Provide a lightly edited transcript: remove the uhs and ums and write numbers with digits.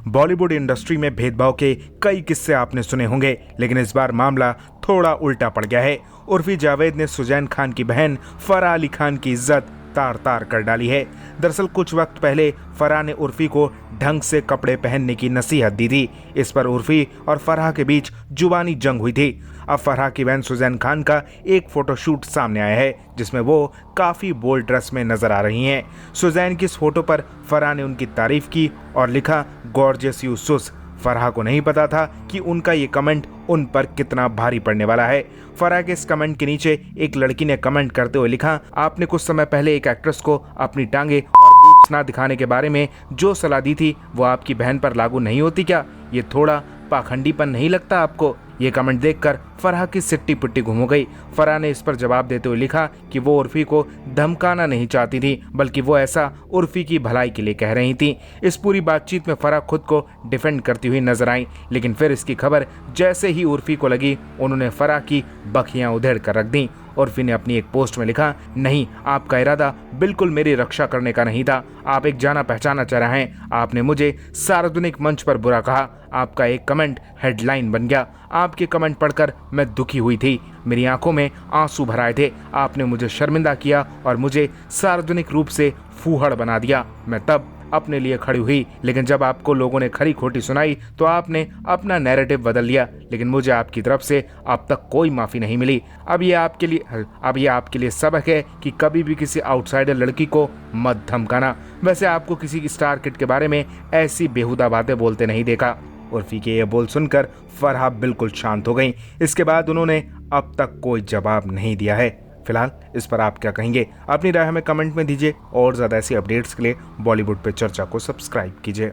Bollywood industry में भेदभाव के कई किस्से आपने सुने होंगे, लेकिन इस बार मामला थोड़ा उल्टा पड़ गया है। उर्फी जावेद ने सुजैन खान की बहन फराह अली खान की इज्जत तार तार कर डाली है। दरअसल कुछ वक्त पहले फराह ने उर्फी को ढंग से कपड़े पहनने की नसीहत दी थी। इस पर उर्फी और फराह के बीच जुबानी जंग हुई थी। अब फराह की बहन सुजैन खान का एक फोटोशूट सामने आया है, जिसमें वो काफी बोल्ड ड्रेस में नजर आ रही हैं। सुजैन की इस फोटो पर फराह ने उनकी तारीफ की और लिखा, गॉर्जियस यू सुस। फराह को नहीं पता था कि उनका ये कमेंट उन पर कितना भारी पड़ने वाला है। फराह के इस कमेंट के नीचे एक लड़की ने कमेंट करते हुए लिखा, आपने कुछ समय पहले एक एक्ट्रेस को अपनी टांगे और बूब्स ना दिखाने के बारे में जो सलाह दी थी, वो आपकी बहन पर लागू नहीं होती क्या? ये थोड़ा पाखंडीपन नहीं लगता आपको? ये कमेंट देखकर फराह की सिट्टी पुट्टी घूम हो गई। फराह ने इस पर जवाब देते हुए लिखा कि वो उर्फी को धमकाना नहीं चाहती थी, बल्कि वो ऐसा उर्फी की भलाई के लिए कह रही थी। इस पूरी बातचीत में फराह खुद को डिफेंड करती हुई नजर आई, लेकिन फिर इसकी खबर जैसे ही उर्फी को लगी, उन्होंने फराह की बखियां उधेड़ कर रख दी। उर्फी ने अपनी एक पोस्ट में लिखा, नहीं, आपका इरादा बिल्कुल मेरी रक्षा करने का नहीं था। आप एक जाना पहचाना चेहरा हैं। आपने मुझे सार्वजनिक मंच पर बुरा कहा। आपका एक कमेंट हेडलाइन बन गया। आपके कमेंट पढ़कर मैं दुखी हुई थी। मेरी आंखों में आंसू भर आए थे। आपने मुझे शर्मिंदा किया और मुझे सार्वजनिक रूप से फूहड़ बना दिया। मैं तब अपने लिए खड़ी हुई, लेकिन जब आपको लोगों ने खरी खोटी सुनाई तो आपने अपना नैरेटिव बदल लिया। लेकिन मुझे आपकी तरफ से अब तक कोई माफी नहीं मिली। अब ये आपके लिए सबक है कि कभी भी किसी आउटसाइडर लड़की को मत धमकाना। वैसे आपको किसी स्टार किड के बारे में ऐसी बेहुदा बातें बोलते नहीं देखा। उर्फी के ये बोल सुनकर फराह बिल्कुल शांत हो गई। इसके बाद उन्होंने अब तक कोई जवाब नहीं दिया है। फिलहाल इस पर आप क्या कहेंगे? अपनी राय हमें कमेंट में दीजिए और ज़्यादा ऐसी अपडेट्स के लिए बॉलीवुड पे चर्चा को सब्सक्राइब कीजिए।